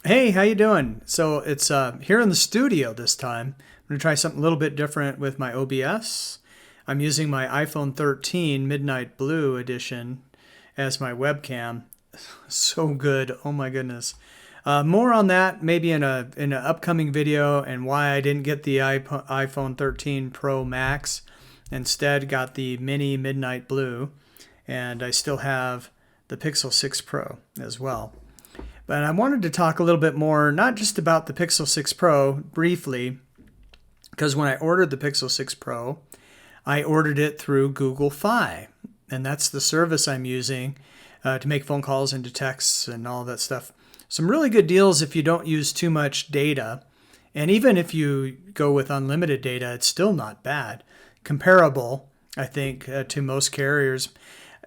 Hey, how you doing? So it's here in the studio this time. I'm gonna try something a little bit different with my OBS. I'm using my iPhone 13 Midnight Blue edition as my webcam. So good. Oh my goodness. More on that maybe in an upcoming video, and why I didn't get the iPhone 13 Pro Max. Instead got the Mini Midnight Blue, and I still have the Pixel 6 Pro as well. But I wanted to talk a little bit more, not just about the Pixel 6 Pro briefly, because when I ordered the Pixel 6 Pro, I ordered it through Google Fi, and that's the service I'm using to make phone calls and to texts and all that stuff. Some really good deals if you don't use too much data, and even if you go with unlimited data, it's still not bad. Comparable, I think, to most carriers.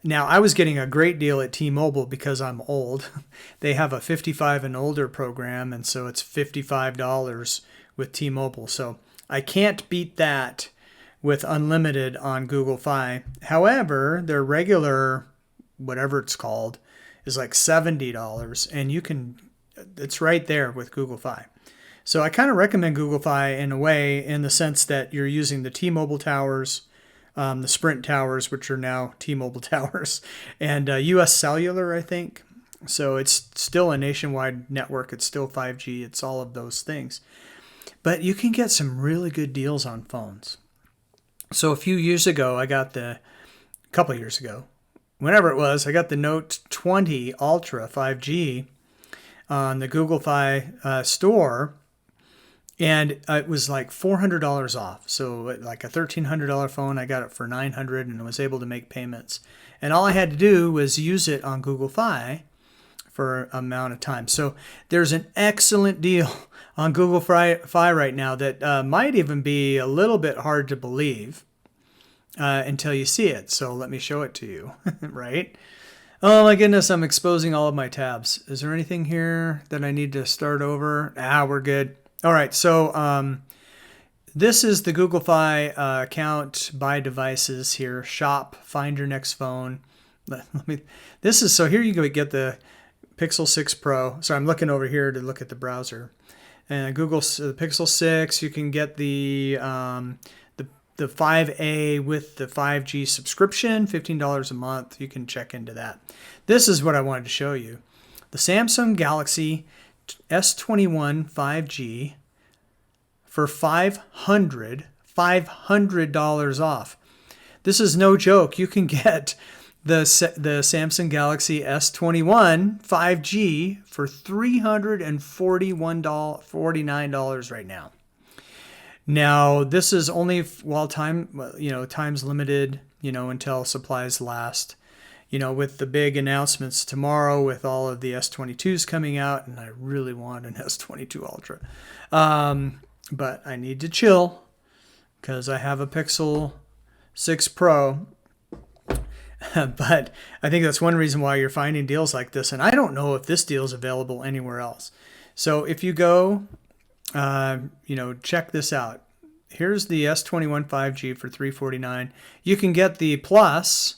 Now, I was getting a great deal at T-Mobile because I'm old. They have a 55 and older program, and so it's $55 with T-Mobile. So I can't beat that with unlimited on Google Fi. However, their regular, whatever it's called, is like $70, and it's right there with Google Fi. So I kind of recommend Google Fi in a way, in the sense that you're using the T-Mobile towers, the Sprint towers, which are now T-Mobile towers, and US Cellular, I think. So it's still a nationwide network. It's still 5G. It's all of those things. But you can get some really good deals on phones. So a couple years ago, whenever it was, I got the Note 20 Ultra 5G on the Google Fi store. And it was like $400 off. So like a $1,300 phone, I got it for $900 and was able to make payments. And all I had to do was use it on Google Fi for an amount of time. So there's an excellent deal on Google Fi right now that might even be a little bit hard to believe until you see it. So let me show it to you, right? Oh my goodness, I'm exposing all of my tabs. Is there anything here that I need to start over? We're good. All right, so this is the Google Fi account by devices here. Shop, find your next phone. So here you go, get the Pixel 6 Pro. So I'm looking over here to look at the browser. And the Pixel 6, you can get the 5A with the 5G subscription, $15 a month. You can check into that. This is what I wanted to show you. The Samsung Galaxy S21 5G for $500 off. This is no joke. You can get the Samsung Galaxy S21 5G for $349 right now. Now, this is only while time's limited, until supplies last. With the big announcements tomorrow, with all of the S22s coming out, and I really want an S22 Ultra. But I need to chill because I have a Pixel 6 Pro. But I think that's one reason why you're finding deals like this. And I don't know if this deal is available anywhere else. So if you go, check this out. Here's the S21 5G for $349. You can get the Plus,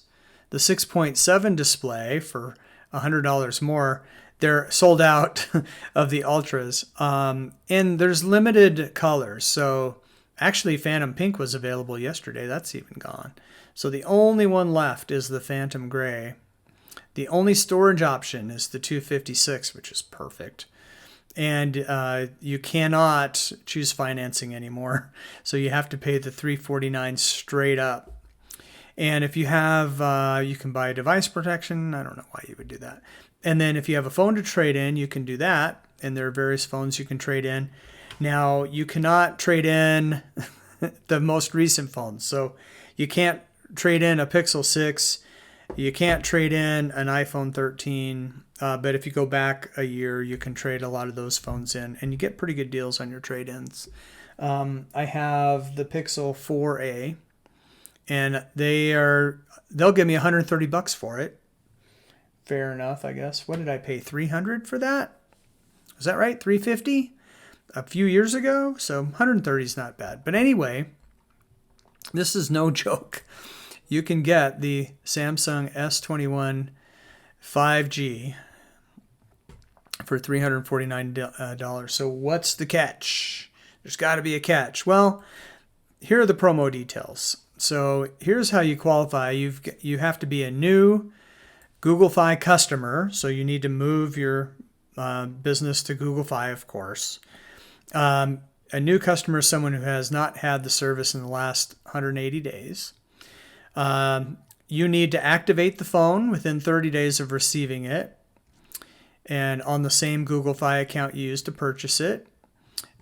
the 6.7 display for $100 more. They're sold out of the Ultras. And there's limited colors. So actually Phantom Pink was available yesterday. That's even gone. So the only one left is the Phantom Gray. The only storage option is the 256, which is perfect. And you cannot choose financing anymore. So you have to pay the $349 straight up. And if you have, you can buy device protection. I don't know why you would do that. And then if you have a phone to trade in, you can do that. And there are various phones you can trade in. Now, you cannot trade in the most recent phones. So you can't trade in a Pixel 6. You can't trade in an iPhone 13. But if you go back a year, you can trade a lot of those phones in. And you get pretty good deals on your trade-ins. I have the Pixel 4a. And they'll give me $130 for it. Fair enough, I guess. What did I pay? $300 for that? Is that right? $350 a few years ago? So $130 is not bad. But anyway, this is no joke. You can get the Samsung S21 5G for $349. So what's the catch? There's got to be a catch. Well, here are the promo details. So here's how you qualify. You have to be a new Google Fi customer, so you need to move your business to Google Fi, of course. A new customer is someone who has not had the service in the last 180 days. You need to activate the phone within 30 days of receiving it, and on the same Google Fi account you used to purchase it.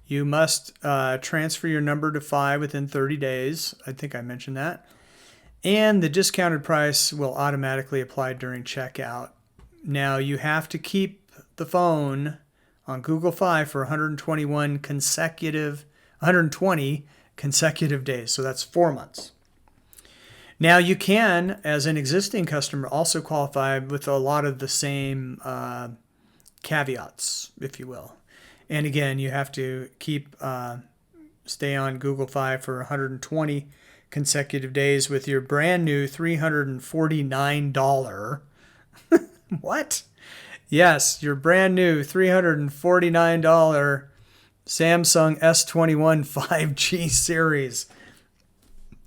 You must transfer your number to Fi within 30 days. I think I mentioned that. And the discounted price will automatically apply during checkout. Now, you have to keep the phone on Google Fi for 120 consecutive days. So that's 4 months. Now, you can, as an existing customer, also qualify with a lot of the same caveats, if you will. And again, you have to stay on Google Fi for 120 consecutive days with your brand new $349. What? Yes, your brand new $349 Samsung S21 5G series.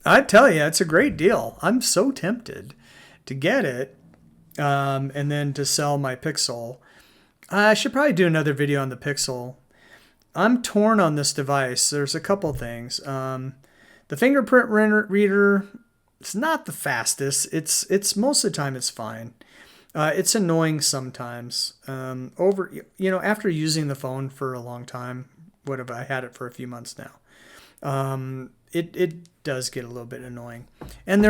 I tell you, it's a great deal. I'm so tempted to get it and then to sell my Pixel. I should probably do another video on the Pixel. I'm torn on this device. There's a couple things. The fingerprint reader, it's not the fastest. It's most of the time it's fine. It's annoying sometimes. After using the phone for a long time, what have I had it for a few months now? It does get a little bit annoying. And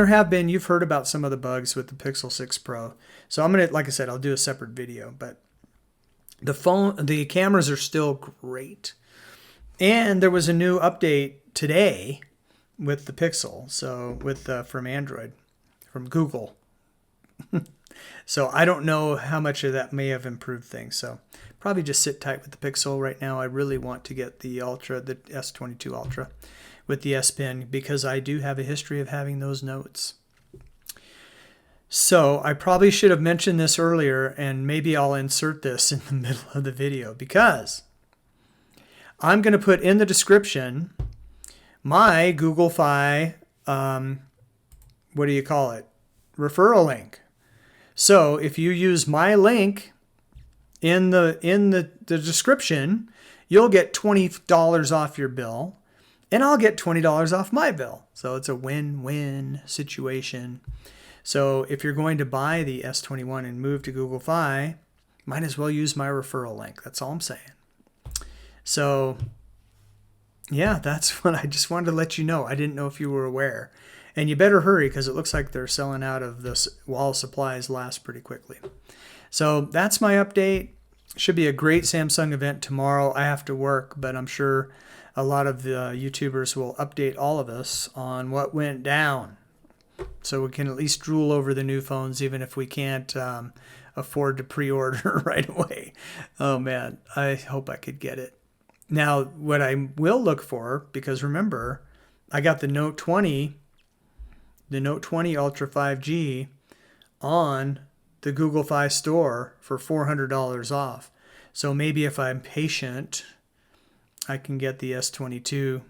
you've heard about some of the bugs with the Pixel 6 Pro. So like I said, I'll do a separate video, but the cameras are still great. And there was a new update today with the Pixel, from Android, from Google. So I don't know how much of that may have improved things. So probably just sit tight with the Pixel right now. I really want to get the S22 Ultra with the S Pen because I do have a history of having those notes. So I probably should have mentioned this earlier, and maybe I'll insert this in the middle of the video because I'm going to put in the description my Google Fi, referral link. So if you use my link in the description, you'll get $20 off your bill, and I'll get $20 off my bill. So it's a win-win situation. So if you're going to buy the S21 and move to Google Fi, might as well use my referral link. That's all I'm saying. So yeah, that's what I just wanted to let you know. I didn't know if you were aware. And you better hurry because it looks like they're selling out of this while supplies last pretty quickly. So that's my update. Should be a great Samsung event tomorrow. I have to work, but I'm sure a lot of the YouTubers will update all of us on what went down. So we can at least drool over the new phones, even if we can't afford to pre-order right away. Oh man, I hope I could get it. Now, what I will look for, because remember, I got the Note 20 Ultra 5G on the Google Fi store for $400 off. So maybe if I'm patient, I can get the S22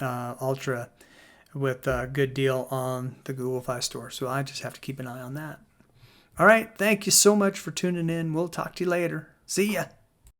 Ultra with a good deal on the Google Fi store. So I just have to keep an eye on that. All right. Thank you so much for tuning in. We'll talk to you later. See ya.